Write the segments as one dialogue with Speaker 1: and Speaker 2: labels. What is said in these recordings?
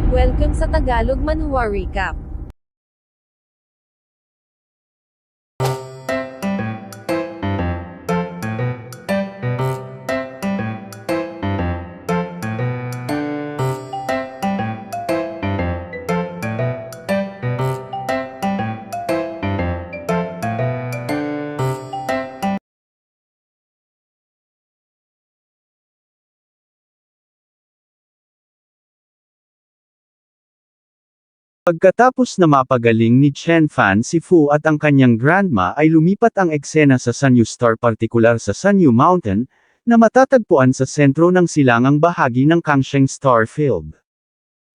Speaker 1: Welcome sa Tagalog Manhwa Recap.
Speaker 2: Pagkatapos na mapagaling ni Chen Fan si Fu at ang kanyang grandma ay lumipat ang eksena sa Sanyu Star, partikular sa Sanyu Mountain, na matatagpuan sa sentro ng silangang bahagi ng Kangsheng Star Field.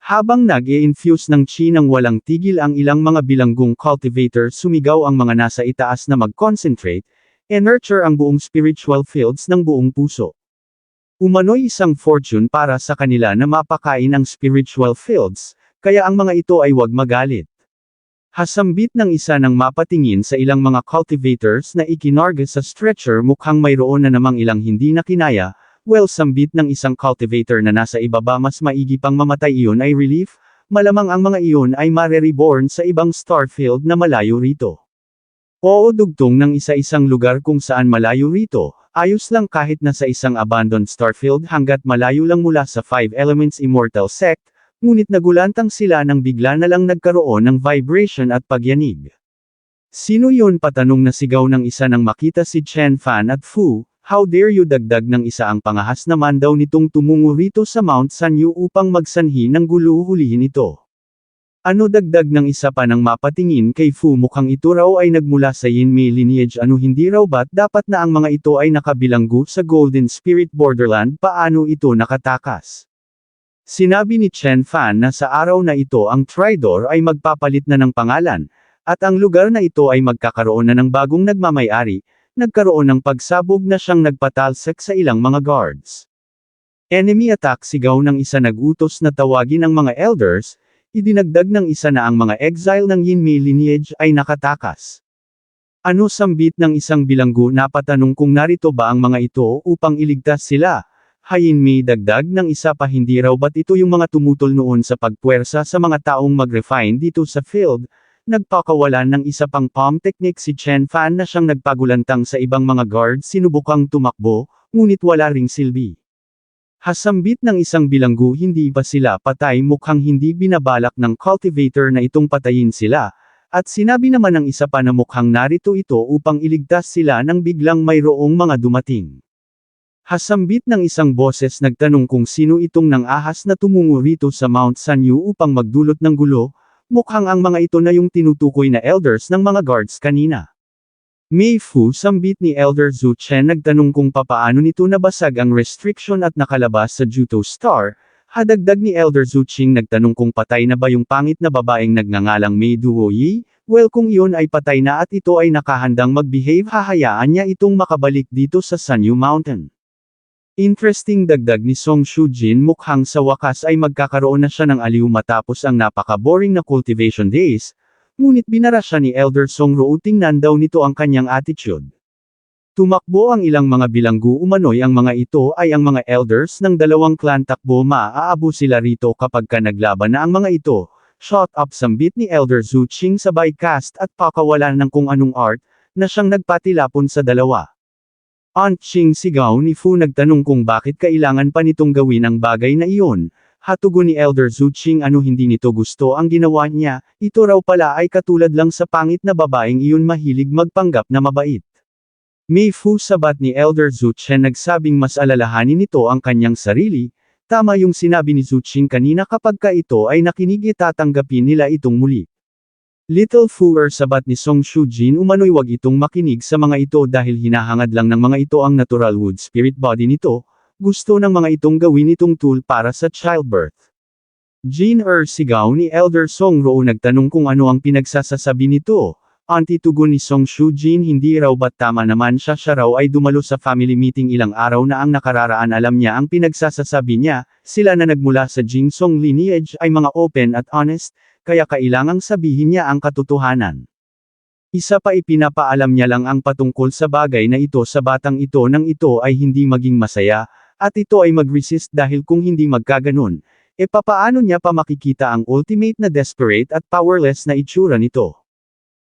Speaker 2: Habang nag-i-infuse ng chi ng walang tigil ang ilang mga bilanggong cultivator, sumigaw ang mga nasa itaas na mag-concentrate, nurture ang buong spiritual fields ng buong puso. Umano'y isang fortune para sa kanila na mapakain ang spiritual fields, kaya ang mga ito ay huwag magalit. Hasambit ng isa ng mapatingin sa ilang mga cultivators na ikinarga sa stretcher, mukhang mayroon na namang ilang hindi na kinaya. Well, sambit ng isang cultivator na nasa ibaba, mas maigi pang mamatay, iyon ay relief, malamang ang mga iyon ay mare-reborn sa ibang starfield na malayo rito. Oo, dugtong ng isa-isang lugar kung saan malayo rito, ayos lang kahit na sa isang abandoned starfield hanggat malayo lang mula sa Five Elements Immortal Sect. Ngunit nagulantang sila nang bigla na lang nagkaroon ng vibration at pagyanig. Sino yun? Patanong na sigaw ng isa nang makita si Chen Fan at Fu. How dare you? Dagdag ng isa, ang pangahas naman daw nitong tumungo rito sa Mount Sanyu upang magsanhi ng gulo, hulihin ito. Ano? Dagdag ng isa pa nang mapatingin kay Fu, mukhang ito raw ay nagmula sa Yinmei lineage. Ano, hindi raw ba't dapat na ang mga ito ay nakabilanggo sa Golden Spirit Borderland? Paano ito nakatakas? Sinabi ni Chen Fan na sa araw na ito ang Tridor ay magpapalit na ng pangalan, at ang lugar na ito ay magkakaroon na ng bagong nagmamay-ari. Nagkaroon ng pagsabog na siyang nagpatalsik sa ilang mga guards. Enemy attack, sigaw ng isa, nagutos na tawagin ang mga elders. Idinagdag ng isa na ang mga exile ng Yinmei lineage ay nakatakas. Ano? Sambit ng isang bilanggo, napatanong kung narito ba ang mga ito upang iligtas sila. Hayin, may dagdag ng isa pa, hindi raw ba't ito yung mga tumutol noon sa pagpuwersa sa mga taong mag-refine dito sa field? Nagpakawalan ng isa pang palm technique si Chen Fan na siyang nagpagulantang sa ibang mga guards, sinubukang tumakbo, ngunit wala ring silbi. Hasambit ng isang bilanggo, hindi pa sila patay, mukhang hindi binabalak ng cultivator na itong patayin sila, at sinabi naman ng isa pa na mukhang narito ito upang iligtas sila nang biglang mayroong mga dumating. Hasambit ng isang boses, nagtanong kung sino itong nang ahas na tumungo rito sa Mount Sanyu upang magdulot ng gulo. Mukhang ang mga ito na yung tinutukoy na elders ng mga guards kanina. Mei Fu, sambit ni Elder Zhu Chen, nagtanong kung papaano nito nabasag ang restriction at nakalabas sa Juto Star. Hadagdag ni Elder Zhu Qing, nagtanong kung patay na ba yung pangit na babaeng nagngangalang Mei Duo Yi. Well, kung iyon ay patay na at ito ay nakahandang mag-behave, hahayaan niya itong makabalik dito sa Sanyu Mountain. Interesting, dagdag ni Song Shujin, mukhang sa wakas ay magkakaroon na siya ng aliw matapos ang napaka-boring na cultivation days, ngunit binara siya ni Elder Song Rou. Tingnan daw nito ang kanyang attitude. Tumakbo ang ilang mga bilanggo, umano'y ang mga ito ay ang mga elders ng dalawang clan. Takbo, maaabo sila rito kapag ka naglaban na ang mga ito. Shot up, sambit ni Elder Zhu Qing, sabay cast at pakawalan ng kung anong art, na siyang nagpatilapon sa dalawa. Aunt Ching, sigaw ni Fu, nagtanong kung bakit kailangan pa nitong gawin ang bagay na iyon. Hatugon ni Elder Zhu Qing, ano, hindi nito gusto ang ginawa niya, ito raw pala ay katulad lang sa pangit na babaeng iyon, mahilig magpanggap na mabait. Mei Fu, sabat ni Elder Zhu Chen, nagsabing mas alalahanin nito ang kanyang sarili. Tama yung sinabi ni Zhu Qing kanina, kapag ka ito ay nakinig, itatanggapin nila itong muli. Little Fuer, sabat ni Song Shujin, umano'y wag itong makinig sa mga ito dahil hinahangad lang ng mga ito ang natural wood spirit body nito, gusto ng mga itong gawin itong tool para sa childbirth. Jin sigaw ni Elder Song Rou, nagtanong kung ano ang pinagsasasabi nito. Auntie, tugon ni Song Shujin, hindi raw ba't tama naman siya raw ay dumalo sa family meeting ilang araw na ang nakararaan, alam niya ang pinagsasasabi niya, sila na nagmula sa Jingsong lineage ay mga open at honest, kaya kailangang sabihin niya ang katotohanan. Isa pa, ipinapaalam niya lang ang patungkol sa bagay na ito sa batang ito nang ito ay hindi maging masaya, at ito ay mag-resist dahil kung hindi magkaganon, E papaano niya pa makikita ang ultimate na desperate at powerless na itsura nito?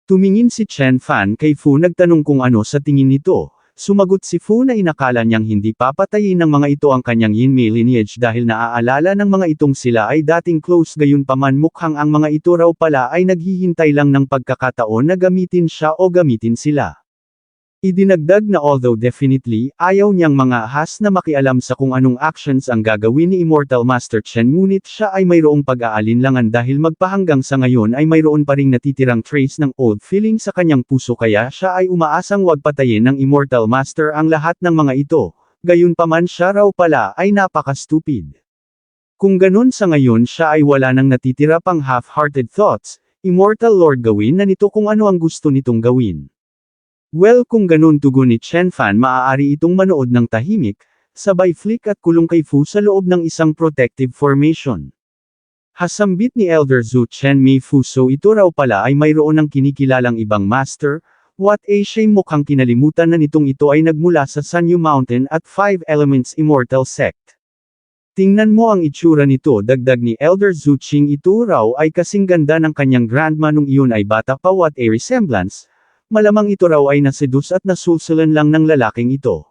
Speaker 2: Tumingin si Chen Fan kay Fu nagtanong kung ano sa tingin nito. Sumagot si Fu na inakala niyang hindi papatayin ng mga ito ang kanyang Yinmei lineage dahil naaalala ng mga itong sila ay dating close, gayunpaman mukhang ang mga ito raw pala ay naghihintay lang ng pagkakataon na gamitin siya o gamitin sila. Idinagdag na although definitely, ayaw niyang mga ahas na makialam sa kung anong actions ang gagawin ni Immortal Master Chen, ngunit siya ay mayroong pag-aalinlangan dahil magpahanggang sa ngayon ay mayroon pa ring natitirang trace ng old feeling sa kanyang puso, kaya siya ay umaasang wag patayin ng Immortal Master ang lahat ng mga ito, gayunpaman siya raw pala ay napaka-stupid. Kung ganun sa ngayon siya ay wala nang natitira pang half-hearted thoughts, Immortal Lord, gawin na nito kung ano ang gusto nitong gawin. Well, kung ganun, tugon ni Chen Fan, maaari itong manood ng tahimik, sabay flick at kulong kay Fu sa loob ng isang protective formation. Hasambit ni Elder Zhu Chen Mei Fu, so ito raw pala ay mayroon ng kinikilalang ibang master, what a shame, mukhang kinalimutan na nitong ito ay nagmula sa Sanyu Mountain at Five Elements Immortal Sect. Tingnan mo ang itsura nito, dagdag ni Elder Zhu Qing, ito raw ay kasing ganda ng kanyang grandma nung iyon ay bata pa, what a resemblance. Malamang ito raw ay nasedus at nasulsulan lang ng lalaking ito.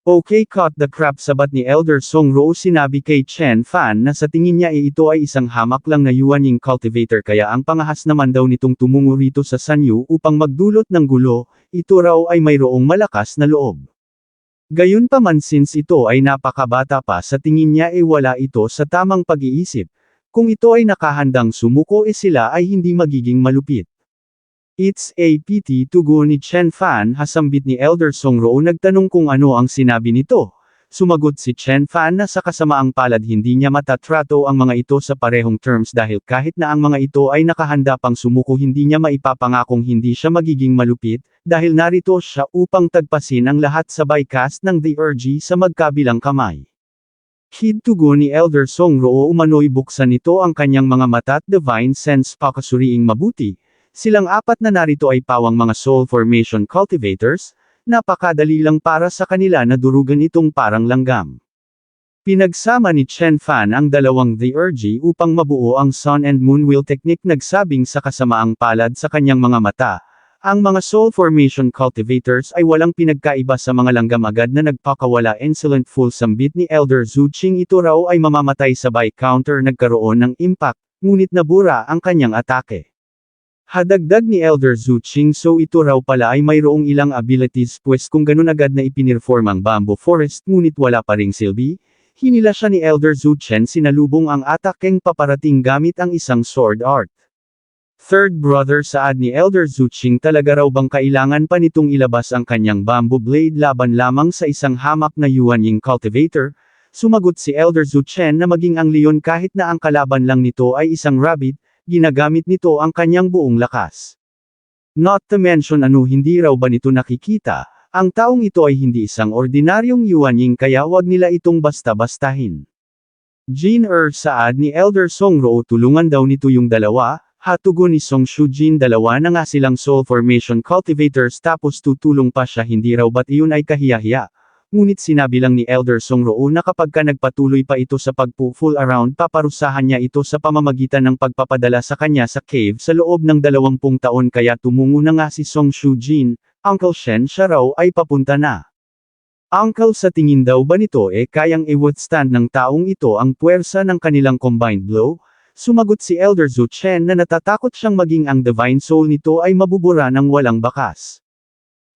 Speaker 2: Okay, cut the crap, sabat ni Elder Song Rou, sinabi kay Chen Fan na sa tingin niya ito ay isang hamak lang na Yuanying cultivator, kaya ang pangahas naman daw nitong tumungo rito sa Sanyu upang magdulot ng gulo, ito raw ay mayroong malakas na loob. Gayunpaman, since ito ay napakabata pa, sa tingin niya wala ito sa tamang pag-iisip. Kung ito ay nakahandang sumuko sila ay hindi magiging malupit. It's a pity, tugon ni Chen Fan. Hasambit ni Elder Song Rou, nagtanong kung ano ang sinabi nito. Sumagot si Chen Fan na sa kasamaang palad hindi niya matatrato ang mga ito sa parehong terms dahil kahit na ang mga ito ay nakahanda pang sumuko, hindi niya maipapangakong hindi siya magiging malupit, dahil narito siya upang tagpasin ang lahat sabay cast ng The Urge sa magkabilang kamay. Kid, tugon ni Elder Song Rou, umano'y buksan nito ang kanyang mga mata at divine sense pakasuriing mabuti. Silang apat na narito ay pawang mga soul formation cultivators, napakadali lang para sa kanila na durugan itong parang langgam. Pinagsama ni Chen Fan ang dalawang The Urge upang mabuo ang Sun and Moon Wheel Technique, nagsabing sa kasamaang palad sa kanyang mga mata. Ang mga soul formation cultivators ay walang pinagkaiba sa mga langgam, agad na nagpakawala insolent full sambit ni Elder Zhu Qing, ito raw ay mamamatay sabay counter, nagkaroon ng impact, ngunit nabura ang kanyang atake. Hadagdag ni Elder Zhu Qing, so ito raw pala ay mayroong ilang abilities, pues kung ganun agad na ipinirform ang Bamboo Forest ngunit wala pa ring silbi, hinila siya ni Elder Zhu Chen, sinalubong ang atakeng paparating gamit ang isang sword art. Third brother, saad ni Elder Zhu Qing, talaga raw bang kailangan pa nitong ilabas ang kanyang bamboo blade laban lamang sa isang hamak na Yuanying cultivator? Sumagot si Elder Zhu Chen na maging ang leon kahit na ang kalaban lang nito ay isang rabbit, ginagamit nito ang kanyang buong lakas. Not to mention hindi raw ba nito nakikita, ang taong ito ay hindi isang ordinaryong Yuanying, kaya wag nila itong basta-bastahin. Jin saad ni Elder Song Rou, tulungan daw nito yung dalawa, hatugon ni Song Shujin, dalawa na nga silang soul formation cultivators tapos tutulong pa siya, hindi raw ba't iyon ay kahiya-hiya. Ngunit sinabi lang ni Elder Song Rou na kapag nagpatuloy pa ito sa pag-full around, paparusahan niya ito sa pamamagitan ng pagpapadala sa kanya sa cave sa loob ng 20 taon, kaya tumungo na nga si Song Shujin, Uncle Shen, siya raw ay papunta na. Uncle, sa tingin daw ba nito kayang i-withstand ng taong ito ang puwersa ng kanilang combined blow? Sumagot si Elder Zhu Chen na natatakot siyang maging ang divine soul nito ay mabubura ng walang bakas.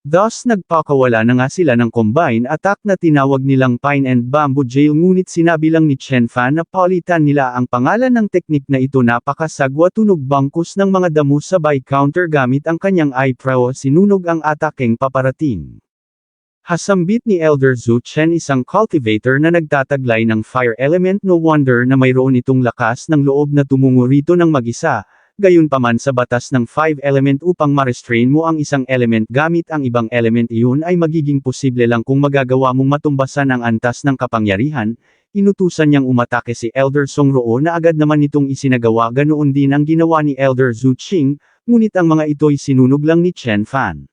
Speaker 2: Thus nagpakawala na nga sila ng combine attack na tinawag nilang Pine and Bamboo Jail, ngunit sinabi lang ni Chen Fan na palitan nila ang pangalan ng teknik na ito. Napakasagwa, tunog bangkus ng mga damo sabay counter gamit ang kanyang eyebrow, sinunog ang atakeng paparating. Hasambit ni Elder Zhu Chen, isang cultivator na nagtataglay ng fire element, no wonder na mayroon itong lakas ng loob na tumungo rito ng mag-isa. Gayunpaman, sa batas ng 5 element, upang ma-restrain mo ang isang element gamit ang ibang element, iyon ay magiging posible lang kung magagawa mong matumbasan ang antas ng kapangyarihan. Inutusan niyang umatake si Elder Song Rou na agad naman itong isinagawa, ganoon din ang ginawa ni Elder Zhu Qing, ngunit ang mga ito'y sinunog lang ni Chen Fan.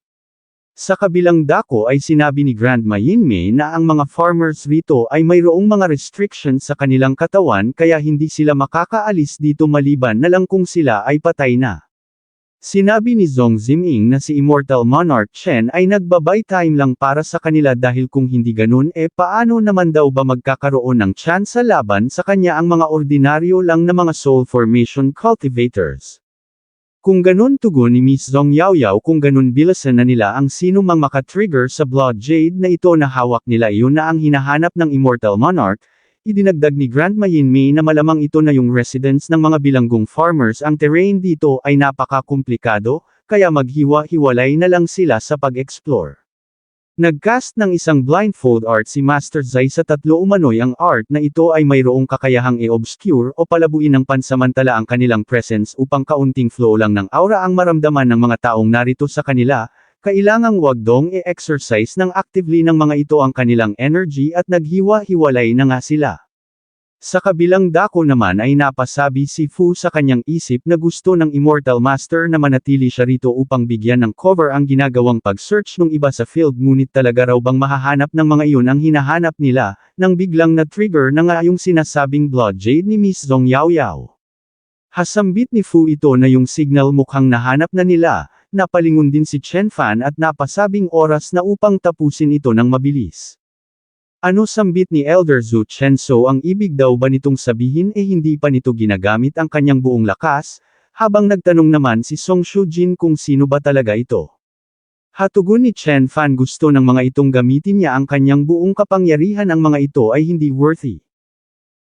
Speaker 2: Sa kabilang dako ay sinabi ni Grandma Yinmei na ang mga farmers rito ay mayroong mga restrictions sa kanilang katawan kaya hindi sila makakaalis dito maliban na lang kung sila ay patay na. Sinabi ni Zhong Ziming na si Immortal Monarch Chen ay nagbabay time lang para sa kanila dahil kung hindi ganun paano naman daw ba magkakaroon ng chance sa laban sa kanya ang mga ordinaryo lang na mga soul formation cultivators. Kung ganun tugon ni Miss Zhong Yaoyao kung ganun bilasan na nila ang sino mang makatrigger sa Blood Jade na ito na hawak nila iyon na ang hinahanap ng Immortal Monarch, idinagdag ni Grandma Yinmei na malamang ito na yung residence ng mga bilanggong farmers ang terrain dito ay napaka-komplikado, kaya maghiwa-hiwalay na lang sila sa pag-explore. Nagcast ng isang blindfold art si Master Zai sa tatlo umano'y ang art na ito ay mayroong kakayahang i-obscure o palabuin ng pansamantala ang kanilang presence upang kaunting flow lang ng aura ang maramdaman ng mga taong narito sa kanila, kailangang wag dong i-exercise ng actively ng mga ito ang kanilang energy at naghiwa-hiwalay na nga sila. Sa kabilang dako naman ay napasabi si Fu sa kanyang isip na gusto ng Immortal Master na manatili siya rito upang bigyan ng cover ang ginagawang pag-search ng iba sa field ngunit talaga raw bang mahahanap ng mga iyon ang hinahanap nila, nang biglang na-trigger na nga yung sinasabing Blood Jade ni Miss Zhong Yaoyao. Hasambit ni Fu ito na yung signal mukhang nahanap na nila, napalingon din si Chen Fan at napasabing oras na upang tapusin ito ng mabilis. Ano sambit ni Elder Zhu Chenso ang ibig daw ba nitong sabihin hindi pa nito ginagamit ang kanyang buong lakas, habang nagtanong naman si Song Shujin kung sino ba talaga ito. Hatugon ni Chen Fan gusto ng mga itong gamitin niya ang kanyang buong kapangyarihan ang mga ito ay hindi worthy.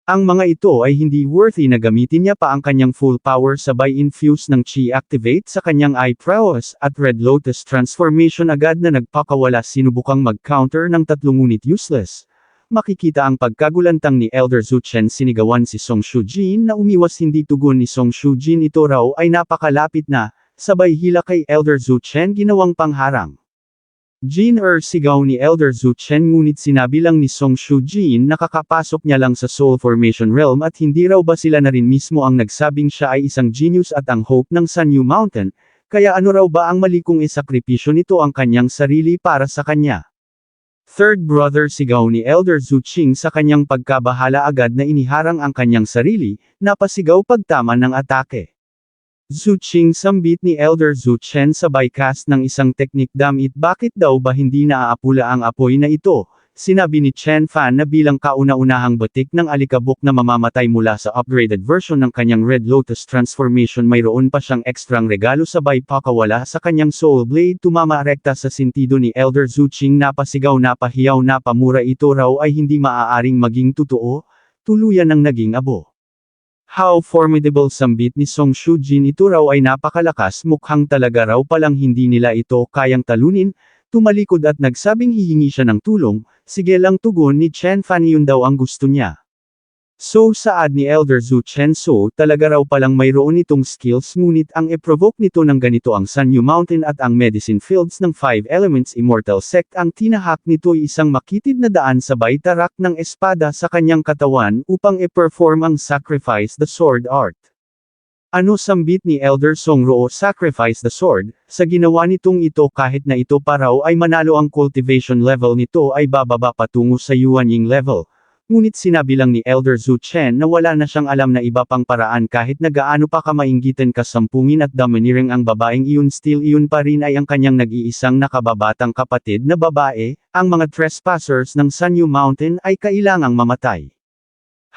Speaker 2: Ang mga ito ay hindi worthy na gamitin niya pa ang kanyang full power sabay infuse ng chi activate sa kanyang eye prowess at Red Lotus transformation agad na nagpakawala sinubukang mag-counter ng tatlong ngunit useless. Makikita ang pagkagulantang ni Elder Zhu Chen sinigawan si Song Shujin na umiwas hindi tugon ni Song Shujin ito raw ay napakalapit na, sabay hila kay Elder Zhu Chen ginawang pangharang. Jin sigaw ni Elder Zhu Chen ngunit sinabi lang ni Song Shujin na kakapasok niya lang sa Soul Formation Realm at hindi raw ba sila na rin mismo ang nagsabing siya ay isang genius at ang hope ng Sanyu Mountain, kaya ano raw ba ang mali kung isakripisyo nito ang kanyang sarili para sa kanya. Third brother sigaw ni Elder Zhu Qing sa kanyang pagkabahala agad na iniharang ang kanyang sarili, napasigaw pagtama ng atake. Zhu Qing sambit ni Elder Zhu Chen sabay cast ng isang teknik damit bakit daw ba hindi naaapula ang apoy na ito, sinabi ni Chen Fan na bilang kauna-unahang batik ng alikabok na mamamatay mula sa upgraded version ng kanyang Red Lotus transformation mayroon pa siyang ekstrang regalo sabay pakawala sa kanyang Soul Blade tumama rekta sa sentido ni Elder Zhu Qing napasigaw napahiyaw napamura ito raw ay hindi maaaring maging totoo, tuluyan ng naging abo. How formidable sambit ni Song Shujin ito raw ay napakalakas mukhang talaga raw palang hindi nila ito kayang talunin, tumalikod at nagsabing hihingi siya ng tulong, sige lang tugon ni Chen Fan yun daw ang gusto niya. So saad ni Elder Zhu Chenso talaga raw palang mayroon itong skills ngunit ang e-provoke nito ng ganito ang Sanyu Mountain at ang medicine fields ng 5 Elements Immortal Sect ang tinahak nito ay isang makitid na daan sabay tarak ng espada sa kanyang katawan upang e-perform ang Sacrifice the Sword art. Ano sambit ni Elder Song Roo Sacrifice the Sword, sa ginawa nitong ito kahit na ito pa raw ay manalo ang cultivation level nito ay bababa patungo sa Yuanying level. Ngunit sinabi lang ni Elder Zhu Chen na wala na siyang alam na iba pang paraan kahit na gaano pa kamainggitan kasampungin at domineering ang babaeng iyon still iyon pa rin ay ang kanyang nag-iisang nakababatang kapatid na babae, ang mga trespassers ng Sanyu Mountain ay kailangang mamatay.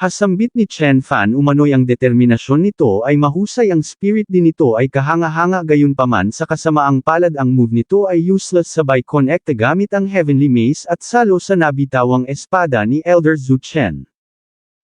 Speaker 2: Hasambit ni Chen Fan umano'y ang determinasyon nito ay mahusay ang spirit din nito ay kahanga-hanga gayunpaman sa kasamaang palad ang move nito ay useless sabay connect gamit ang Heavenly Mace at salo sa nabitawang espada ni Elder Zhu Chen.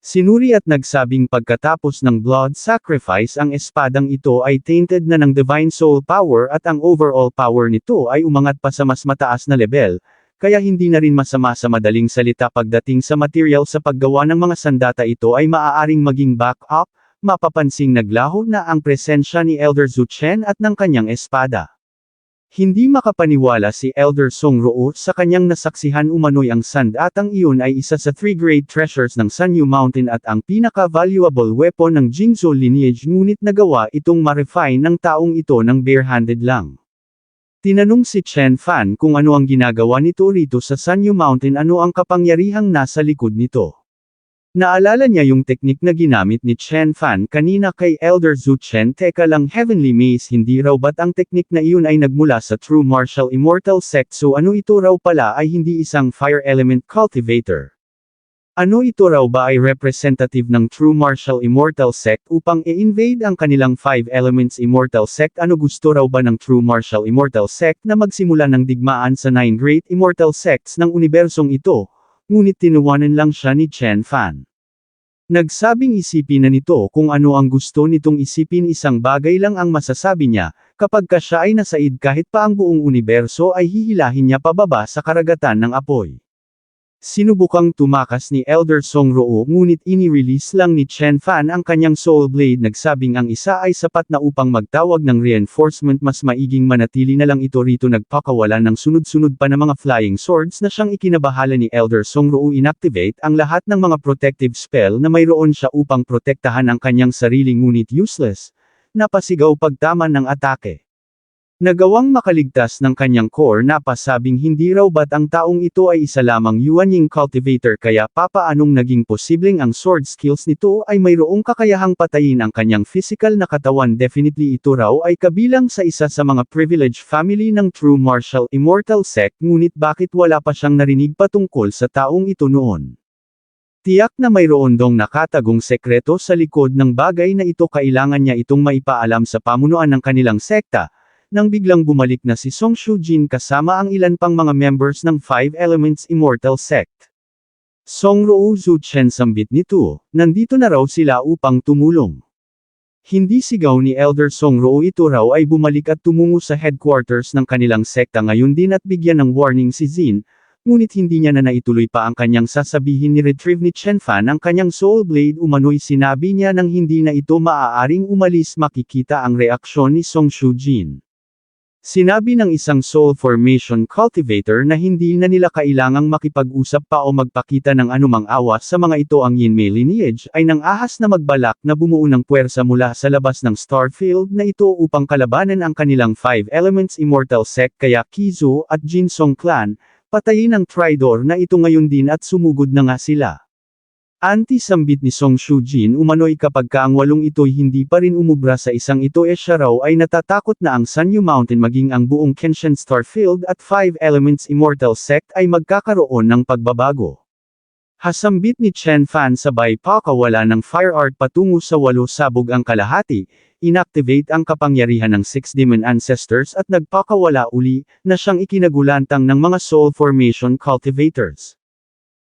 Speaker 2: Sinuri at nagsabing pagkatapos ng blood sacrifice ang espadang ito ay tainted na ng divine soul power at ang overall power nito ay umangat pa sa mas mataas na level. Kaya hindi na rin masama sa madaling salita pagdating sa material sa paggawa ng mga sandata ito ay maaaring maging backup, mapapansing naglaho na ang presensya ni Elder Zhu Chen at ng kanyang espada. Hindi makapaniwala si Elder Song Roo sa kanyang nasaksihan umano'y ang sandatang iyon ay isa sa 3 great treasures ng Sanyu Mountain at ang pinaka-valuable weapon ng Jingzhou lineage ngunit nagawa itong ma-refine ng taong ito ng barehanded lang. Tinanong si Chen Fan kung ano ang ginagawa nito rito sa Sanyu Mountain, ano ang kapangyarihang nasa likod nito. Naalala niya yung teknik na ginamit ni Chen Fan kanina kay Elder Zhu Chen. Teka lang, Heavenly Maze, hindi raw ba't ang teknik na iyon ay nagmula sa True Martial Immortal Sect? So ano ito raw pala ay hindi isang Fire Element Cultivator? Ano ito raw ba ay representative ng True Martial Immortal Sect upang i-invade ang kanilang 5 Elements Immortal Sect? Ano gusto raw ba ng True Martial Immortal Sect na magsimula ng digmaan sa 9 Great Immortal Sects ng unibersong ito? Ngunit tinuwanan lang siya ni Chen Fan. Nagsabing isipin na nito kung ano ang gusto nitong isipin. Isang bagay lang ang masasabi niya, kapag ka siya ay nasaid kahit pa ang buong universo ay hihilahin niya pababa sa karagatan ng apoy. Sinubukang tumakas ni Elder Song Roo ngunit ini-release lang ni Chen Fan ang kanyang Soul Blade. Nagsabing ang isa ay sapat na upang magtawag ng reinforcement, mas maiging manatili na lang ito rito. Nagpakawala ng sunod-sunod pa na mga flying swords na siyang ikinabahala ni Elder Song Roo. Inactivate ang lahat ng mga protective spell na mayroon siya upang protektahan ang kanyang sarili, ngunit useless. Napasigaw pagtaman ng atake. Nagawang makaligtas ng kanyang core. Napasabing hindi raw ba't ang taong ito ay isa lamang Yuanying cultivator, kaya papaanong naging posibleng ang sword skills nito ay mayroong kakayahang patayin ang kanyang physical na katawan. Definitely ito raw ay kabilang sa isa sa mga privileged family ng True Martial Immortal Sect, ngunit bakit wala pa siyang narinig patungkol sa taong ito noon? Tiyak na mayroon dong nakatagong sekreto sa likod ng bagay na ito. Kailangan niya itong maipaalam sa pamunuan ng kanilang sekta. Nang biglang bumalik na si Song Shujin kasama ang ilan pang mga members ng 5 Elements Immortal Sect. Song Roo, Zhu Chen, sambit nito, nandito na raw sila upang tumulong. Hindi sigaw ni Elder Song Roo, ito raw ay bumalik at tumungo sa headquarters ng kanilang sekta ngayon din at bigyan ng warning si Zin, ngunit hindi niya na naituloy pa ang kanyang sasabihin. Ni-retrieve ni Chen Fan ang kanyang Soul Blade. Umano'y sinabi niya nang hindi na ito maaaring umalis. Makikita ang reaksyon ni Song Shujin. Sinabi ng isang Soul Formation Cultivator na hindi na nila kailangang makipag-usap pa o magpakita ng anumang awa sa mga ito. Ang Yinmei lineage ay nang ahas na magbalak na bumuo ng puwersa mula sa labas ng Starfield na ito upang kalabanan ang kanilang 5 Elements Immortal Sect, kaya Kizu at Jinsong Clan, patayin ang Tridor na ito ngayon din at sumugod na nga sila. Anti-sambit ni Song Shujin, umano'y kapag ka ang 8 ito'y hindi pa rin umubra sa isang ito siya raw ay natatakot na ang Sanyu Mountain maging ang buong Kenshin Starfield at 5 Elements Immortal Sect ay magkakaroon ng pagbabago. Hasambit ni Chen Fan sabay pakawala ng fire art patungo sa 8 sabog ang kalahati, inactivate ang kapangyarihan ng 6 Demon Ancestors at nagpakawala uli, na siyang ikinagulantang ng mga Soul Formation Cultivators.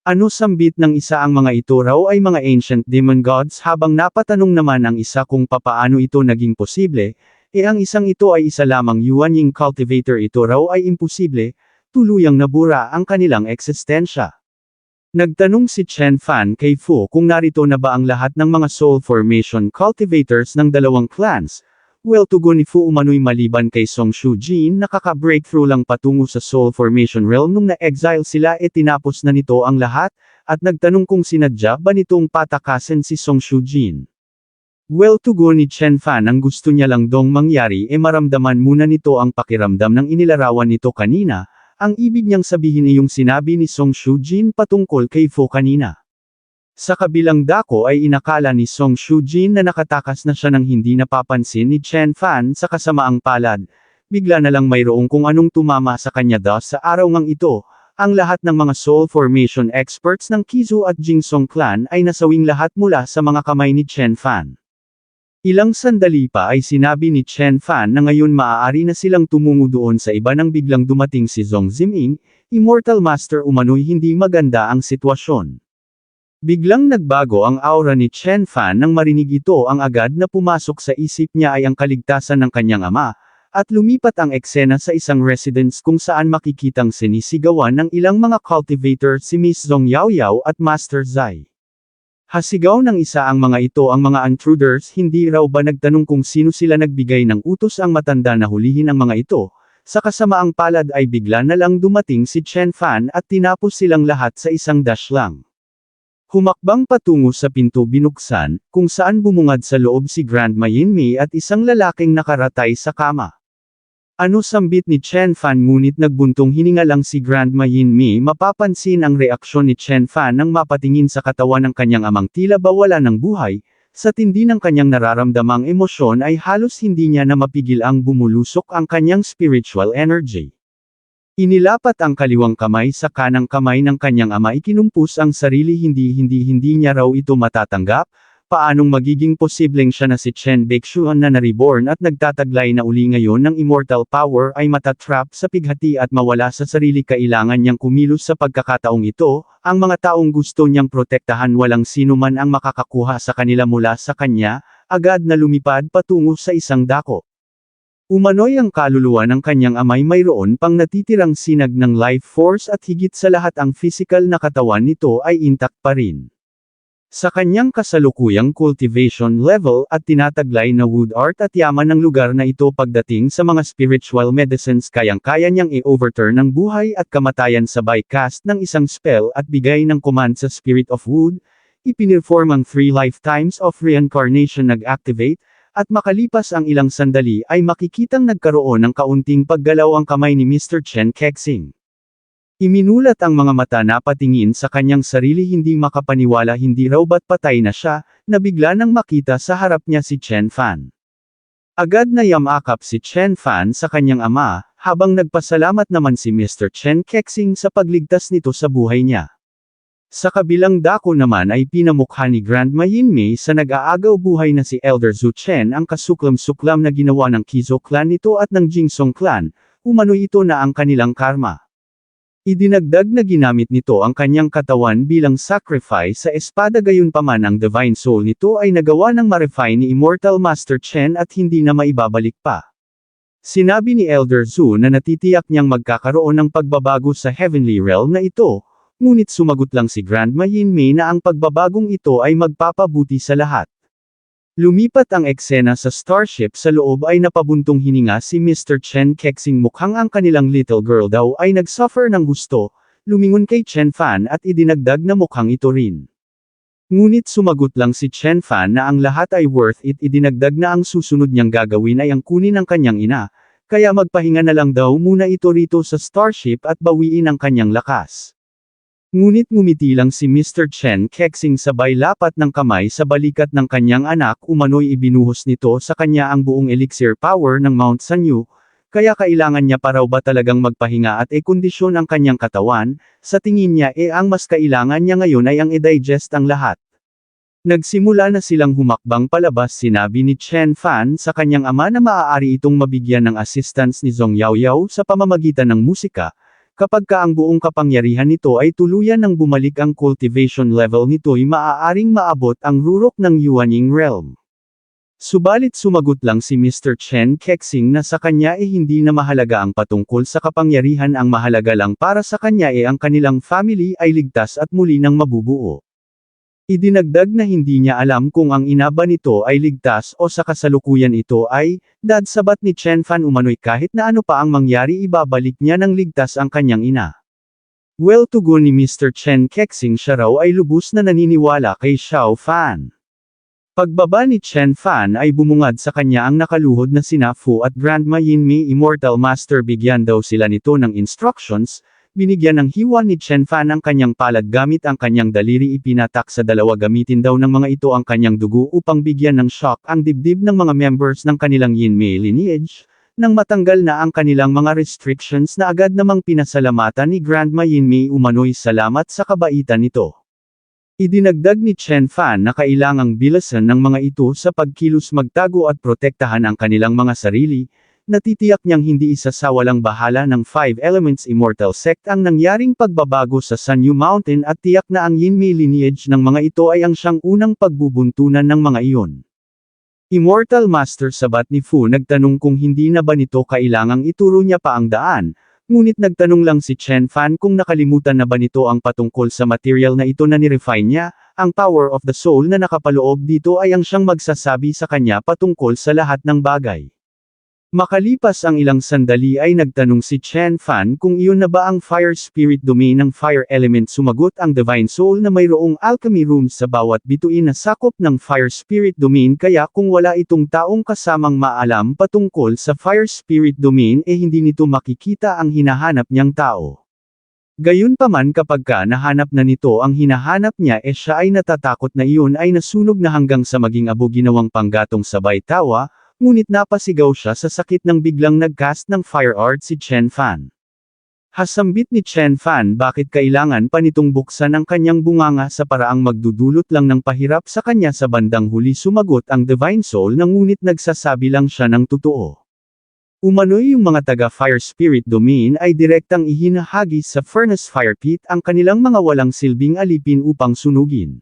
Speaker 2: Ano sambit ng isa, ang mga ito raw ay mga ancient demon gods, habang napatanong naman ang isa kung papaano ito naging posible, ang isang ito ay isa lamang Yuanying cultivator. Ito raw ay imposible, tuluyang nabura ang kanilang eksistensya. Nagtanong si Chen Fan kay Fu kung narito na ba ang lahat ng mga Soul Formation Cultivators ng dalawang clans. Well, tugon ni Fu, umano'y maliban kay Song Shujin nakaka-breakthrough lang patungo sa Soul Formation Realm nung na-exile sila, tinapos na nito ang lahat, at nagtanong kung sinadya ba nitong patakasin si Song Shujin. Well, tugon ni Chen Fan, ang gusto niya lang dong mangyari maramdaman muna nito ang pakiramdam ng inilarawan nito kanina. Ang ibig niyang sabihin ay yung sinabi ni Song Shujin patungkol kay Fu kanina. Sa kabilang dako ay inakala ni Song Shujin na nakatakas na siya nang hindi napapansin ni Chen Fan. Sa kasamaang palad, bigla na lang mayroong kung anong tumama sa kanya. Thus sa araw ngang ito, ang lahat ng mga Soul Formation experts ng Kizu at Jinsong Clan ay nasawing lahat mula sa mga kamay ni Chen Fan. Ilang sandali pa ay sinabi ni Chen Fan na ngayon maaari na silang tumungo doon sa iba nang biglang dumating si Zhong Ziming, Immortal Master. Umano'y hindi maganda ang sitwasyon. Biglang nagbago ang aura ni Chen Fan nang marinig ito. Ang agad na pumasok sa isip niya ay ang kaligtasan ng kanyang ama, at lumipat ang eksena sa isang residence kung saan makikitang sinisigawan ng ilang mga cultivator si Miss Zhong Yaoyao at Master Zai. Hasigaw ng isa ang mga ito, ang mga intruders. Hindi raw ba nagtanong kung sino sila? Nagbigay ng utos ang matanda na hulihin ang mga ito. Sa kasamaang palad ay bigla na lang dumating si Chen Fan at tinapos silang lahat sa isang dash lang. Humakbang patungo sa pinto binuksan, kung saan bumungad sa loob si Grandma Yinmei at isang lalaking nakaratay sa kama. Ano sambit ni Chen Fan ngunit nagbuntong hininga lang si Grandma Yinmi. Mapapansin ang reaksyon ni Chen Fan nang mapatingin sa katawan ng kanyang amang tila ba wala ng buhay. Sa tindi ng kanyang nararamdamang emosyon ay halos hindi niya na mapigil ang bumulusok ang kanyang spiritual energy. Inilapat ang kaliwang kamay sa kanang kamay ng kanyang ama, ikinumpos ang sarili, hindi niya raw ito matatanggap. Paanong magiging posibleng siya na si Chen Baekhyun na na-reborn at nagtataglay na uli ngayon ng immortal power ay matatrap sa pighati at mawala sa sarili? Kailangan niyang kumilos sa pagkakataong ito. Ang mga taong gusto niyang protektahan, walang sino man ang makakakuha sa kanila mula sa kanya. Agad na lumipad patungo sa isang dako. Umano'y ang kaluluwa ng kanyang amay mayroon pang natitirang sinag ng life force at higit sa lahat ang physical na katawan nito ay intact pa rin. Sa kanyang kasalukuyang cultivation level at tinataglay na wood art at yaman ng lugar na ito pagdating sa mga spiritual medicines, kayang-kaya niyang i-overturn ang buhay at kamatayan sabay cast ng isang spell at bigay ng command sa spirit of wood. Ipinirform ang 3 lifetimes of reincarnation, nag-activate, at makalipas ang ilang sandali ay makikitang nagkaroon ng kaunting paggalaw ang kamay ni Mr. Chen Kexing. Iminulat ang mga mata na patingin sa kanyang sarili, hindi makapaniwala, hindi raw ba't patay na siya, na bigla nang makita sa harap niya si Chen Fan. Agad na yamakap si Chen Fan sa kanyang ama, habang nagpasalamat naman si Mr. Chen Kexing sa pagligtas nito sa buhay niya. Sa kabilang dako naman ay pinamukha ni Grandma Yinmi sa nag-aagaw buhay na si Elder Zhu Chen ang kasuklam-suklam na ginawa ng Kizo clan nito at ng Jingsong clan. Umano'y ito na ang kanilang karma. Idinagdag na ginamit nito ang kanyang katawan bilang sacrifice sa espada, gayunpaman ang divine soul nito ay nagawa ng ma-refine ni Immortal Master Chen at hindi na maibabalik pa. Sinabi ni Elder Zhu na natitiyak niyang magkakaroon ng pagbabago sa heavenly realm na ito, ngunit sumagot lang si Grandma Yinmi na ang pagbabagong ito ay magpapabuti sa lahat. Lumipat ang eksena sa starship. Sa loob ay napabuntong hininga si Mr. Chen Kexing, mukhang ang kanilang little girl daw ay nagsuffer ng gusto. Lumingon kay Chen Fan at idinagdag na mukhang ito rin. Ngunit sumagot lang si Chen Fan na ang lahat ay worth it. Idinagdag na ang susunod niyang gagawin ay ang kunin ang kanyang ina, kaya magpahinga na lang daw muna ito rito sa starship at bawiin ang kanyang lakas. Ngunit ngumiti lang si Mr. Chen Kexing sabay lapat ng kamay sa balikat ng kanyang anak. Umano'y ibinuhos nito sa kanya ang buong elixir power ng Mount Sanyu, kaya kailangan niya pa raw ba talagang magpahinga at kondisyon ang kanyang katawan. Sa tingin niya ang mas kailangan niya ngayon ay ang i-digest ang lahat. Nagsimula na silang humakbang palabas. Sinabi ni Chen Fan sa kanyang ama na maaari itong mabigyan ng assistance ni Zhong Yaoyao sa pamamagitan ng musika. Kapag ang buong kapangyarihan nito ay tuluyan ng bumalik, ang cultivation level nito'y maaaring maabot ang rurok ng Yuaning realm. Subalit sumagot lang si Mr. Chen Kexing na sa kanya hindi na mahalaga ang patungkol sa kapangyarihan, ang mahalaga lang para sa kanya ang kanilang family ay ligtas at muli nang mabubuo. Idinagdag na hindi niya alam kung ang ina ba nito ay ligtas o sa kasalukuyan ito ay dad. Sabat ni Chen Fan, umano'y kahit na ano pa ang mangyari ibabalik niya ng ligtas ang kanyang ina. Well, tugon ni Mr. Chen Kexing, siya raw ay lubos na naniniwala kay Xiao Fan. Pagbaba ni Chen Fan ay bumungad sa kanya ang nakaluhod na sina Fu at Grandma Yinmi. Immortal Master, bigyan daw sila nito ng instructions. Binigyan ng hiwa ni Chen Fan ang kanyang palad gamit ang kanyang daliri, ipinatak sa dalawa. Gamitin daw ng mga ito ang kanyang dugo upang bigyan ng shock ang dibdib ng mga members ng kanilang Yinmi lineage. Nang matanggal na ang kanilang mga restrictions na agad namang pinasalamatan ni Grandma Yinmi. Umano'y salamat sa kabaitan nito. Idinagdag ni Chen Fan na kailangang bilasan ng mga ito sa pagkilos, magtago at protektahan ang kanilang mga sarili. Natitiyak niyang hindi isasawalang bahala ng 5 Elements Immortal Sect ang nangyaring pagbabago sa Sanyu Mountain at tiyak na ang Yinmi lineage ng mga ito ay ang siyang unang pagbubuntunan ng mga iyon. Immortal Master, sabat ni Fu. Nagtanong kung hindi na ba nito kailangang ituro niya pa ang daan, ngunit nagtanong lang si Chen Fan kung nakalimutan na ba nito ang patungkol sa material na ito na nirefine niya. Ang power of the soul na nakapaloob dito ay ang siyang magsasabi sa kanya patungkol sa lahat ng bagay. Makalipas ang ilang sandali ay nagtanong si Chen Fan kung iyon na ba ang fire spirit domain ng fire element. Sumagot ang Divine Soul na mayroong alchemy rooms sa bawat bituin na sakop ng fire spirit domain, kaya kung wala itong taong kasamang maalam patungkol sa fire spirit domain hindi nito makikita ang hinahanap niyang tao. Gayunpaman kapagka nahanap na nito ang hinahanap niya siya ay natatakot na iyon ay nasunog na hanggang sa maging abo. Ginawang panggatong sabay tawa, ngunit napasigaw siya sa sakit nang biglang nag-cast ng fire art si Chen Fan. Hasambit ni Chen Fan bakit kailangan pa nitong buksan ang kanyang bunganga sa paraang magdudulot lang ng pahirap sa kanya. Sa bandang huli sumagot ang Divine Soul na ngunit nagsasabi lang siya ng totoo. Umano'y yung mga taga-Fire Spirit Domain ay direktang ihinahagis sa Furnace Fire Pit ang kanilang mga walang silbing alipin upang sunugin.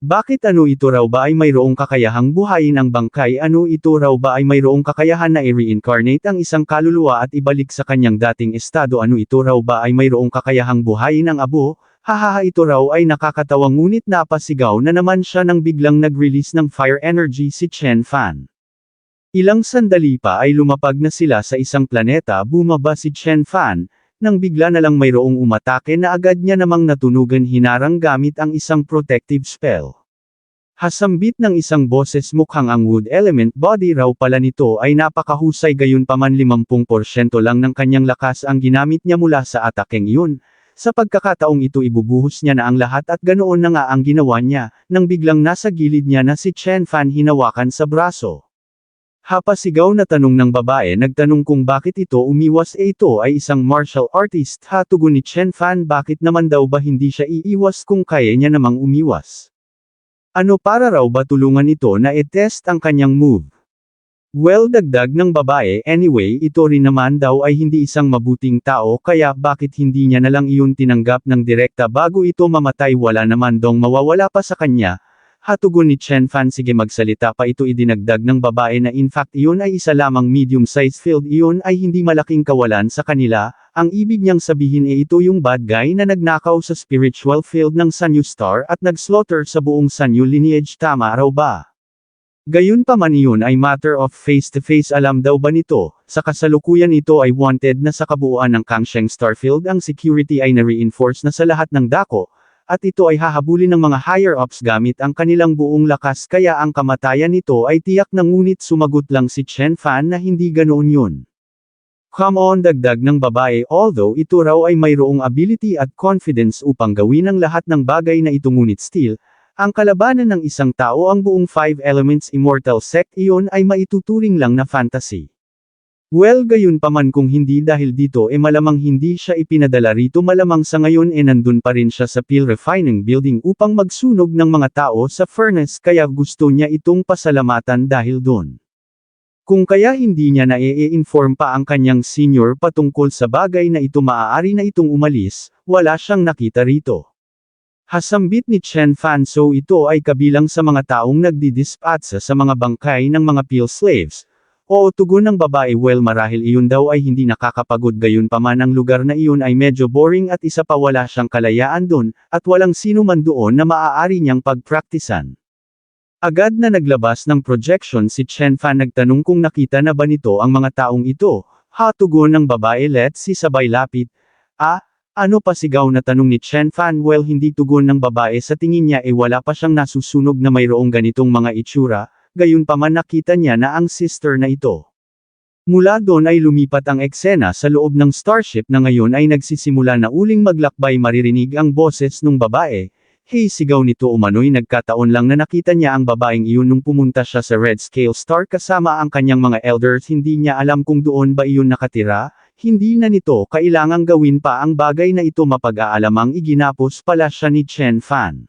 Speaker 2: Bakit ano ito raw ba ay mayroong kakayahang buhayin ang bangkay? Ano ito raw ba ay mayroong kakayahan na i-reincarnate ang isang kaluluwa at ibalik sa kanyang dating estado? Ano ito raw ba ay mayroong kakayahang buhayin ang abo? Hahaha, ito raw ay nakakatawa, ngunit napasigaw na naman siya nang biglang nag-release ng fire energy si Chen Fan. Ilang sandali pa ay lumapag na sila sa isang planeta. Bumaba si Chen Fan, nang bigla na lang mayroong umatake na agad niya namang natunugan hinarang gamit ang isang protective spell. Hasambit ng isang boses, mukhang ang wood element body raw pala nito ay napakahusay. Gayunpaman 50% lang ng kanyang lakas ang ginamit niya mula sa atakeng iyon. Sa pagkakataong ito ibubuhos niya na ang lahat at ganoon na nga ang ginawa niya, nang biglang nasa gilid niya na si Chen Fan hinawakan sa braso. Hapasigaw na tanong ng babae, nagtanong kung bakit ito umiwas. Ito ay isang martial artist. Tugon ni Chen Fan, bakit naman daw ba hindi siya iiwas kung kaya niya namang umiwas? Ano, para raw ba tulungan ito na i-test ang kanyang move? Well, dagdag ng babae, anyway ito rin naman daw ay hindi isang mabuting tao, kaya bakit hindi niya nalang iyon tinanggap ng direkta bago ito mamatay? Wala naman dong mawawala pa sa kanya. Hatugon ni Chen Fan, sige magsalita pa ito. Idinagdag ng babae na in fact iyon ay isa lamang medium-sized field. Iyon ay hindi malaking kawalan sa kanila. Ang ibig niyang sabihin ito yung bad guy na nagnakaw sa spiritual field ng Sanyu Star at nag-slaughter sa buong Sanyu lineage. Tama raw ba? Gayunpaman iyon ay matter of face-to-face. Alam daw ba nito, sa kasalukuyan ito ay wanted na sa kabuuan ng Kangsheng Starfield. Ang security ay na-reinforce na sa lahat ng dako, at ito ay hahabulin ng mga higher-ups gamit ang kanilang buong lakas, kaya ang kamatayan nito ay tiyak na. Ngunit sumagot lang si Chen Fan na hindi ganoon yun. Come on, dagdag ng babae, although ito raw ay mayroong ability at confidence upang gawin ang lahat ng bagay na ito, ngunit still, ang kalabanan ng isang tao ang buong 5 Elements Immortal Sect, iyon ay maituturing lang na fantasy. Well, gayunpaman kung hindi dahil dito malamang hindi siya ipinadala rito. Malamang sa ngayon nandun pa rin siya sa Peel Refining Building upang magsunog ng mga tao sa furnace, kaya gusto niya itong pasalamatan dahil doon. Kung kaya hindi niya na i-inform pa ang kanyang senior patungkol sa bagay na ito, maaari na itong umalis, wala siyang nakita rito. Hasambit ni Chen Fan, so ito ay kabilang sa mga taong nagdidispatsa sa mga bangkay ng mga Peel slaves. Oo, tugon ng babae, well marahil iyon daw ay hindi nakakapagod. Gayunpaman ang lugar na iyon ay medyo boring at isa pa wala siyang kalayaan doon, at walang sino man doon na maaari niyang pagpraktisan. Agad na naglabas ng projection si Chen Fan, nagtanong kung nakita na ba nito ang mga taong ito. Tugon ng babae, let's see, sabay lapit. Ano, pasigaw na tanong ni Chen Fan. Well, hindi, tugon ng babae, sa tingin niya wala pa siyang nasusunog na mayroong ganitong mga itsura. Gayunpaman nakita niya na ang sister na ito. Mula doon ay lumipat ang eksena sa loob ng starship na ngayon ay nagsisimula na uling maglakbay. Maririnig ang boses ng babae. Hey, sigaw nito. Umano'y nagkataon lang na nakita niya ang babaeng iyon nung pumunta siya sa Red Scale Star kasama ang kanyang mga elders. Hindi niya alam kung doon ba iyon nakatira. Hindi na nito kailangang gawin pa ang bagay na ito. Mapag-aalamang iginapos pala siya ni Chen Fan.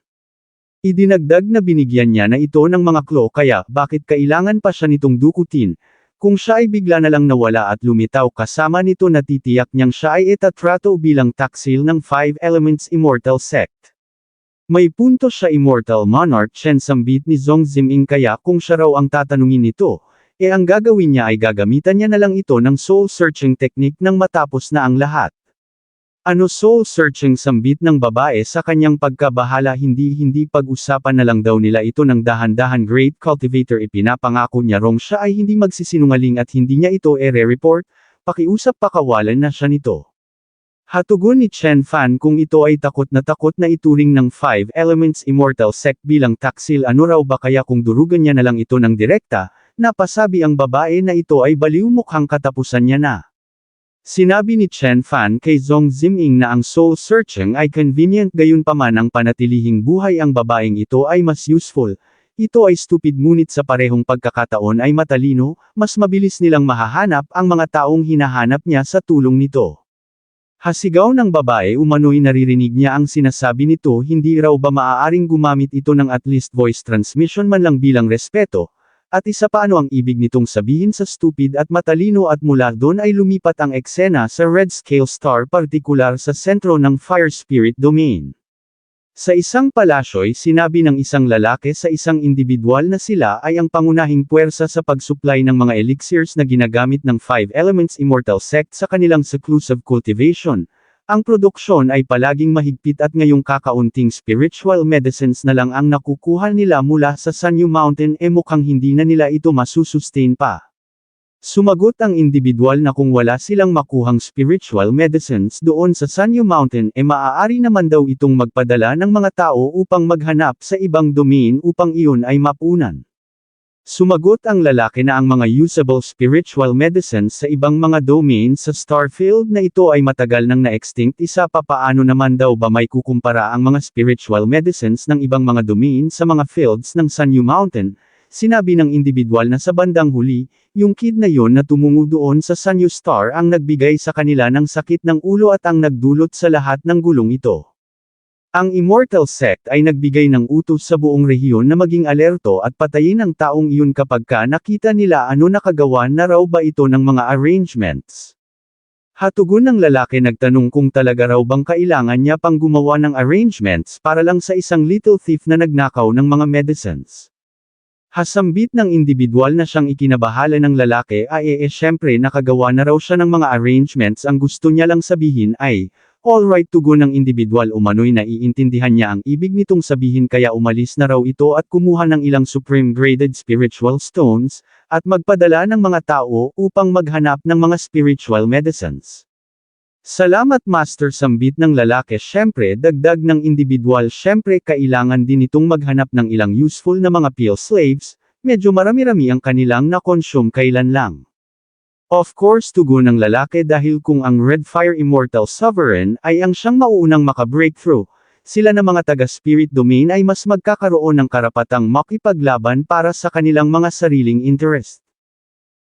Speaker 2: Idinagdag na binigyan niya na ito ng mga claw, kaya bakit kailangan pa siya nitong dukutin? Kung siya ay bigla na lang nawala at lumitaw kasama nito, natitiyak niyang siya ay itatrato bilang taksil ng 5 Elements Immortal Sect. May punto siya, Immortal Monarch Chen, sambit ni Zhong Ziming, kaya kung siya raw ang tatanungin nito, ang gagawin niya ay gagamitan niya na lang ito ng soul searching technique nang matapos na ang lahat. Ano soul-searching sambit ng babae sa kanyang pagkabahala hindi pag-usapan na lang daw nila ito ng dahan-dahan great cultivator ipinapangako niya rong siya ay hindi magsisinungaling at hindi niya ito ere-report, pakiusap pakawalan na siya nito. Hatugon ni Chen Fan kung ito ay takot na ituring ng Five Elements Immortal Sect bilang taksil ano raw ba kaya kung durugan niya na lang ito ng direkta, napasabi ang babae na ito ay baliw mukhang katapusan niya na. Sinabi ni Chen Fan kay Zhong Ziming na ang soul searching ay convenient gayunpaman ang panatilihing buhay ang babaeng ito ay mas useful. Ito ay stupid ngunit sa parehong pagkakataon ay matalino, mas mabilis nilang mahahanap ang mga taong hinahanap niya sa tulong nito. Hasigaw ng babae umano'y naririnig niya ang sinasabi nito hindi raw ba maaaring gumamit ito ng at least voice transmission man lang bilang respeto. At isa pa ano ang ibig nitong sabihin sa stupid at matalino at mula doon ay lumipat ang eksena sa red scale star partikular sa sentro ng fire spirit domain. Sa isang palasyo'y sinabi ng isang lalaki sa isang individual na sila ay ang pangunahing puwersa sa pag-supply ng mga elixirs na ginagamit ng Five Elements Immortal Sect sa kanilang seclusive cultivation. Ang produksyon ay palaging mahigpit at ngayong kakaunting spiritual medicines na lang ang nakukuha nila mula sa Sanyu Mountain mukhang hindi na nila ito masusustain pa. Sumagot ang individual na kung wala silang makuhang spiritual medicines doon sa Sanyu Mountain maaari naman daw itong magpadala ng mga tao upang maghanap sa ibang domain upang iyon ay mapunan. Sumagot ang lalaki na ang mga usable spiritual medicines sa ibang mga domain sa Starfield na ito ay matagal nang na-extinct isa pa paano naman daw ba may kukumpara ang mga spiritual medicines ng ibang mga domain sa mga fields ng Sanyu Mountain, sinabi ng individual na sa bandang huli, yung kid na yon na tumungo doon sa Sanyu Star ang nagbigay sa kanila ng sakit ng ulo at ang nagdulot sa lahat ng gulong ito. Ang Immortal Sect ay nagbigay ng utos sa buong rehiyon na maging alerto at patayin ang taong iyon kapag nakita nila ano nakagawa na raw ba ito ng mga arrangements. Hatugon ng lalaki nagtanong kung talaga raw bang kailangan niya pang gumawa ng arrangements para lang sa isang little thief na nagnakaw ng mga medicines. Hasambit ng individual na siyang ikinabahala ng lalaki ay syempre nakagawa na raw siya ng mga arrangements ang gusto niya lang sabihin ay, alright tugon ng individual umano'y naiintindihan niya ang ibig nitong sabihin kaya umalis na raw ito at kumuha ng ilang supreme graded spiritual stones, at magpadala ng mga tao upang maghanap ng mga spiritual medicines. Salamat Master sambit ng lalaki syempre dagdag ng individual syempre kailangan din itong maghanap ng ilang useful na mga pill slaves, medyo marami-rami ang kanilang na-consume kailan lang. Of course tugon ng lalaki dahil kung ang Red Fire Immortal Sovereign ay ang siyang mauunang maka-breakthrough, sila na mga taga-spirit domain ay mas magkakaroon ng karapatang makipaglaban para sa kanilang mga sariling interest.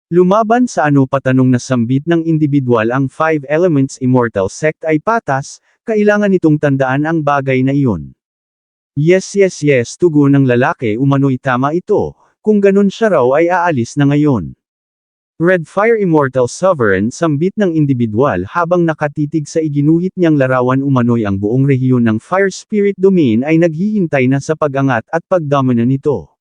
Speaker 2: Lumaban sa ano patanong na sambit ng individual ang Five Elements Immortal Sect ay patas, kailangan itong tandaan ang bagay na iyon. Yes tugon ng lalaki umano'y tama ito, kung ganun siya raw ay aalis na ngayon. Red Fire Immortal Sovereign sambit ng individual habang nakatitig sa iginuhit niyang larawan umano'y ang buong rehiyon ng Fire Spirit Domain ay naghihintay na sa pag-angat at pagdomina nito.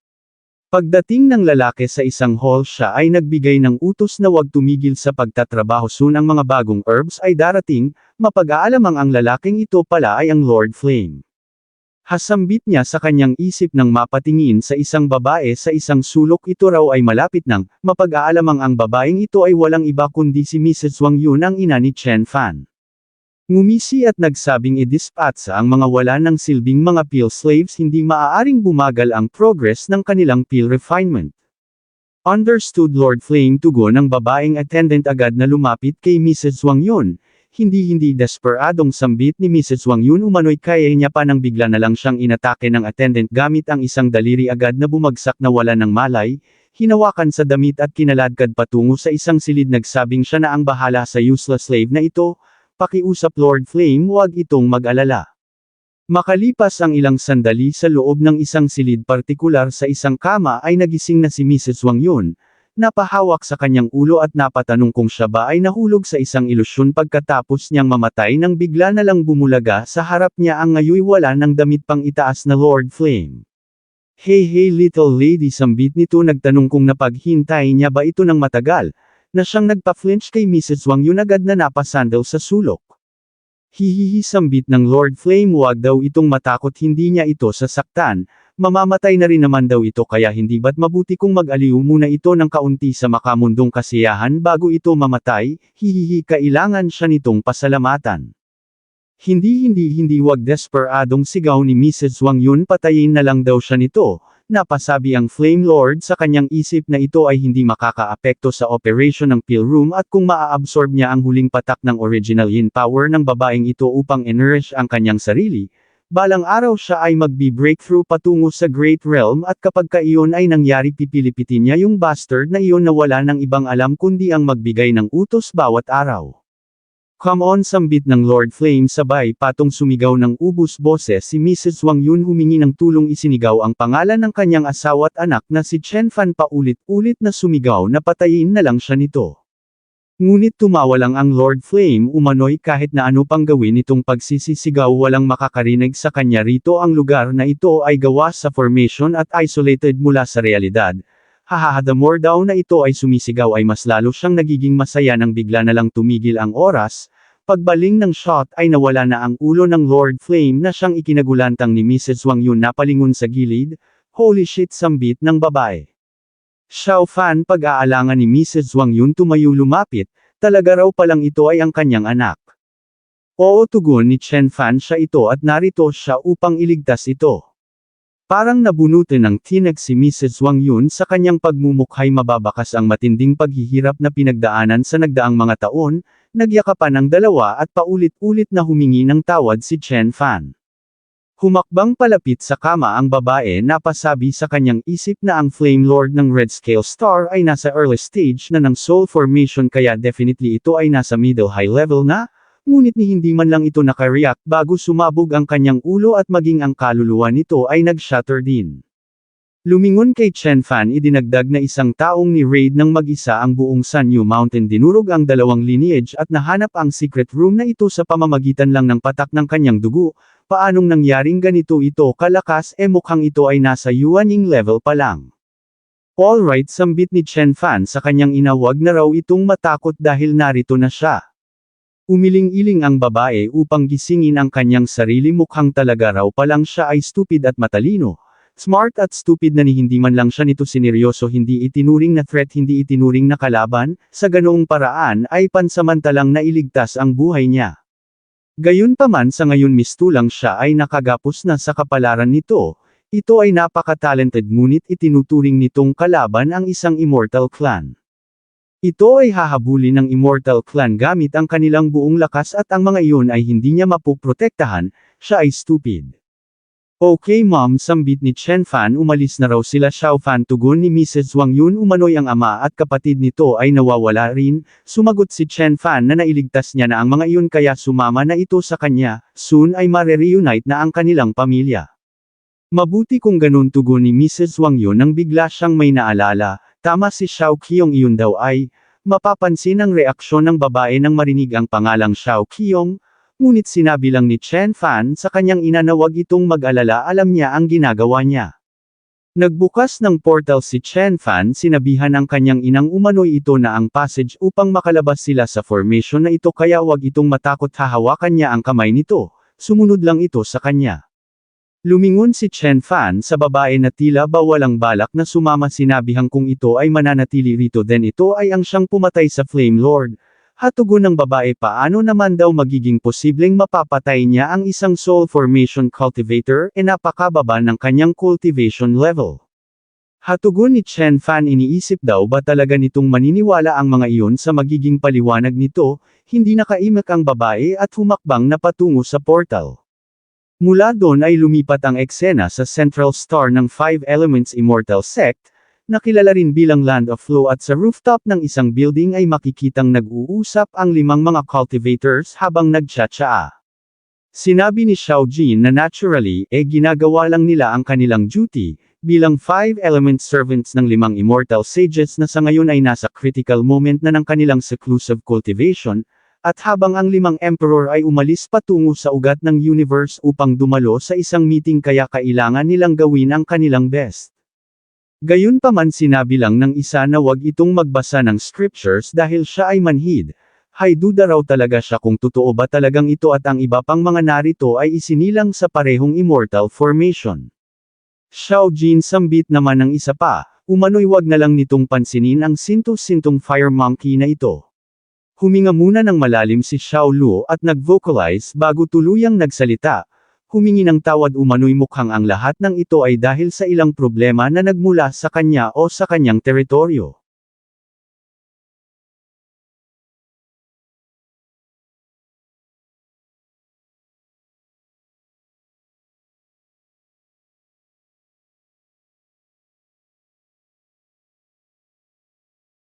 Speaker 2: Pagdating ng lalaki sa isang hall siya ay nagbigay ng utos na huwag tumigil sa pagtatrabaho soon ang mga bagong herbs ay darating, mapag-aalamang ang lalaking ito pala ay ang Lord Flame. Hasambit niya sa kanyang isip nang mapatingin sa isang babae sa isang sulok ito raw ay malapit nang, mapag-aalamang ang babaeng ito ay walang iba kundi si Mrs. Wang Yun ang ina ni Chen Fan. Ngumisi at nagsabing i-dispatch ang mga wala ng silbing mga pill slaves hindi maaaring bumagal ang progress ng kanilang pill refinement. Understood Lord Flame tugon ng babaeng attendant agad na lumapit kay Mrs. Wang Yun. Hindi desperadong sambit ni Mrs. Wang Yun umano'y kaya niya pa nang bigla na lang siyang inatake ng attendant gamit ang isang daliri agad na bumagsak na wala ng malay, hinawakan sa damit at kinaladkad patungo sa isang silid nagsabing siya na ang bahala sa useless slave na ito, pakiusap Lord Flame huwag itong mag-alala. Makalipas ang ilang sandali sa loob ng isang silid partikular sa isang kama ay nagising na si Mrs. Wang Yun. Napahawak sa kanyang ulo at napatanong kung siya ba ay nahulog sa isang ilusyon pagkatapos niyang mamatay nang bigla na lang bumulaga sa harap niya ang ngayoy wala ng damit pang itaas na Lord Flame. Hey little lady sambit nito nagtanong kung napaghintay niya ba ito ng matagal, na siyang nagpa-flinch kay Mrs. Wang Yun agad na napasandal sa sulok. Hihihi sambit ng Lord Flame, wag daw itong matakot, hindi niya ito sasaktan, mamamatay na rin naman daw ito, kaya hindi ba't mabuti kung mag-aliw muna ito ng kaunti sa makamundong kasiyahan bago ito mamatay, hihihi, kailangan siya nitong pasalamatan. Hindi wag, desperadong sigaw ni Mrs. Wang Yun, patayin na lang daw siya nito. Napasabi ang Flame Lord sa kanyang isip na ito ay hindi makakaapekto sa operasyon ng pill room at kung maa-absorb niya ang huling patak ng original yin power ng babaeng ito upang ennourish ang kanyang sarili, balang araw siya ay magbi-breakthrough patungo sa Great Realm at kapag iyon ay nangyari, pipilipitin niya yung bastard na iyon na wala ng ibang alam kundi ang magbigay ng utos bawat araw. Come on, sambit ng Lord Flame, sabay patong sumigaw ng ubus boses si Mrs. Wang Yun, humingi ng tulong, isinigaw ang pangalan ng kanyang asawa at anak na si Chen Fan, paulit-ulit na sumigaw na patayin na lang siya nito. Ngunit tumawa lang ang Lord Flame, umano'y kahit na ano pang gawin itong pagsisisigaw walang makakarinig sa kanya rito. Ang lugar na ito ay gawa sa formation at isolated mula sa realidad. Hahaha, the more daw na ito ay sumisigaw ay mas lalo siyang nagiging masaya nang bigla na lang tumigil ang oras. Pagbaling ng shot ay nawala na ang ulo ng Lord Flame na siyang ikinagulantang ni Mrs. Wang Yun, napalingon sa gilid. Holy shit, sambit ng babae. Xiao Fan, pag-aalangan ni Mrs. Wang Yun, tumayo, lumapit, talaga raw palang ito ay ang kanyang anak. Oo, tugon ni Chen Fan, siya ito at narito siya upang iligtas ito. Parang nabunutin ng tinag si Mrs. Wang Yun sa kanyang pagmumukhay, mababakas ang matinding paghihirap na pinagdaanan sa nagdaang mga taon, nagyakapan ang dalawa at paulit-ulit na humingi ng tawad si Chen Fan. Humakbang palapit sa kama ang babae, napasabi sa kanyang isip na ang Flame Lord ng Red Scale Star ay nasa early stage na ng soul formation, kaya definitely ito ay nasa middle high level na. Ngunit ni hindi man lang ito nakareact bago sumabog ang kanyang ulo at maging ang kaluluwa nito ay nag-shatter din. Lumingon kay Chen Fan, idinagdag na isang taong ni Raid ng mag-isa ang buong Sanyu Mountain, dinurog ang dalawang lineage at nahanap ang secret room na ito sa pamamagitan lang ng patak ng kanyang dugo. Paanong nangyaring ganito ito kalakas, mukhang ito ay nasa Yuanying level pa lang. Alright, sambit ni Chen Fan sa kanyang ina, wag na raw itong matakot dahil narito na siya. Umiling-iling ang babae upang gisingin ang kanyang sarili, mukhang talaga raw palang siya ay stupid at matalino. Smart at stupid na ni hindi man lang siya nito sineryoso, hindi itinuring na threat, hindi itinuring na kalaban, sa ganoong paraan ay pansamantalang nailigtas ang buhay niya. Gayunpaman sa ngayon mistulang siya ay nakagapos na sa kapalaran nito, ito ay napaka-talented ngunit itinuturing nitong kalaban ang isang immortal clan. Ito ay hahabulin ng Immortal Clan gamit ang kanilang buong lakas at ang mga iyon ay hindi niya mapoprotektahan, siya ay stupid. Okay mom, sambit ni Chen Fan, umalis na raw sila. Xiao Fan, tugon ni Mrs. Wang Yun, umano'y ang ama at kapatid nito ay nawawala rin. Sumagot si Chen Fan na nailigtas niya na ang mga iyon kaya sumama na ito sa kanya, soon ay mare-reunite na ang kanilang pamilya. Mabuti kung ganun, tugon ni Mrs. Wang Yun nang bigla siyang may naalala. Tama si Xiao Qiong, iyon daw ay, mapapansin ang reaksyon ng babae nang marinig ang pangalang Xiao Qiong, ngunit sinabi lang ni Chen Fan sa kanyang ina na wag itong mag-alala, alam niya ang ginagawa niya. Nagbukas ng portal si Chen Fan, sinabihan ang kanyang inang umano'y ito na ang passage upang makalabas sila sa formation na ito, kaya wag itong matakot, hahawakan niya ang kamay nito, sumunod lang ito sa kanya. Lumingon si Chen Fan sa babae na tila ba walang balak na sumama, sinabihang kung ito ay mananatili rito then ito ay ang siyang pumatay sa Flame Lord. Hatugon ng babae, paano naman daw magiging posibleng mapapatay niya ang isang soul formation cultivator, napakababa ng kanyang cultivation level. Hatugon ni Chen Fan, iniisip daw ba talaga nitong maniniwala ang mga iyon sa magiging paliwanag nito, hindi nakaimak ang babae at humakbang na patungo sa portal. Mula doon ay lumipat ang eksena sa Central Star ng Five Elements Immortal Sect, na kilala rin bilang Land of Flow, at sa rooftop ng isang building ay makikitang nag-uusap ang 5 mga cultivators habang nagtsatsaa. Sinabi ni Xiao Jin na naturally, ginagawa lang nila ang kanilang duty, bilang 5 element servants ng 5 immortal sages na sa ngayon ay nasa critical moment na ng kanilang seclusive cultivation, at habang ang 5 emperor ay umalis patungo sa ugat ng universe upang dumalo sa isang meeting, kaya kailangan nilang gawin ang kanilang best. Gayunpaman sinabi lang ng isa na wag itong magbasa ng scriptures dahil siya ay manhid. Hay duda raw talaga siya kung totoo ba talagang ito at ang iba pang mga narito ay isinilang sa parehong immortal formation. Xiao Jin sambit naman ng isa pa, umano'y wag na lang nitong pansinin ang sinto-sintong fire monkey na ito. Huminga muna ng malalim si Xiao Luo at nag-vocalize bago tuluyang nagsalita. Humingi ng tawad umano'y mukhang ang lahat ng ito ay dahil sa ilang problema na nagmula sa kanya o sa kanyang teritoryo.